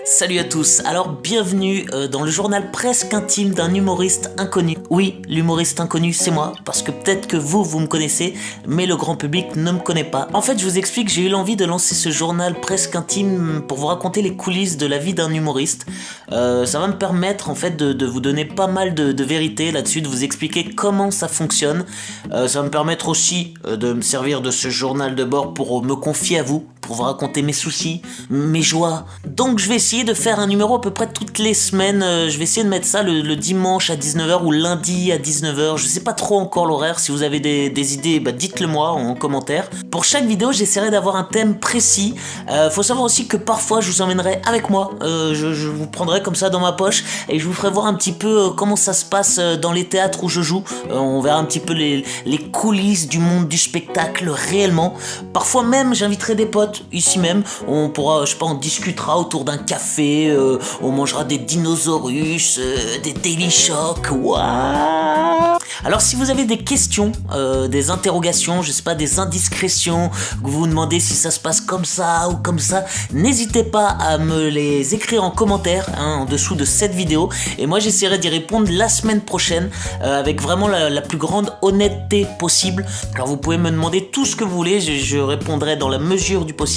Salut à tous, alors bienvenue dans le journal presque intime d'un humoriste inconnu. Oui, l'humoriste inconnu c'est moi, parce que peut-être que vous me connaissez, mais le grand public ne me connaît pas. En fait je vous explique, j'ai eu l'envie de lancer ce journal presque intime pour vous raconter les coulisses de la vie d'un humoriste. Ça va me permettre en fait de vous donner pas mal de vérité là-dessus, de vous expliquer comment ça fonctionne. Ça va me permettre aussi de me servir de ce journal de bord pour me confier à vous, pour vous raconter mes soucis, mes joies. Donc je vais essayer de faire un numéro à peu près toutes les semaines. Je vais essayer de mettre ça le dimanche à 19h ou lundi à 19h. Je sais pas trop encore l'horaire. Si vous avez des idées, dites-le moi en commentaire. Pour chaque vidéo, j'essaierai d'avoir un thème précis. Faut savoir aussi que parfois, je vous emmènerai avec moi. Je vous prendrai comme ça dans ma poche et je vous ferai voir un petit peu comment ça se passe dans les théâtres où je joue. On verra un petit peu les coulisses du monde du spectacle réellement. Parfois même, j'inviterai des potes ici même. On pourra, je sais pas, on discutera autour d'un café, on mangera des dinosaurus, des Daily Shock, waouh. Alors si vous avez des questions, des interrogations, je sais pas, des indiscrétions, que vous vous demandez si ça se passe comme ça ou comme ça, n'hésitez pas à me les écrire en commentaire, en dessous de cette vidéo, et moi j'essaierai d'y répondre la semaine prochaine, avec vraiment la plus grande honnêteté possible. Alors vous pouvez me demander tout ce que vous voulez, je répondrai dans la mesure du possible.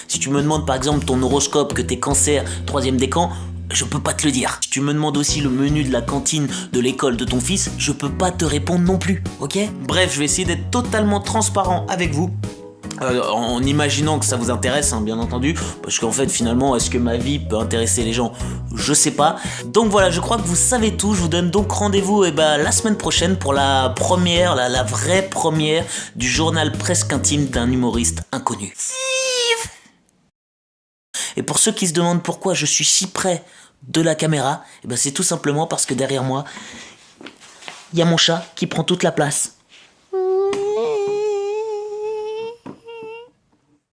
Si tu me demandes par exemple ton horoscope, que t'es Cancer, 3e décan, je peux pas te le dire. Si tu me demandes aussi le menu de la cantine de l'école de ton fils, je peux pas te répondre non plus, ok? Bref, je vais essayer d'être totalement transparent avec vous. En imaginant que ça vous intéresse, bien entendu, parce qu'en fait finalement est-ce que ma vie peut intéresser les gens, je sais pas. Donc voilà, je crois que vous savez tout. Je vous donne donc rendez-vous la semaine prochaine pour la première, la vraie première du journal presque intime d'un humoriste inconnu. Et pour ceux qui se demandent pourquoi je suis si près de la caméra, c'est tout simplement parce que derrière moi, il y a mon chat qui prend toute la place.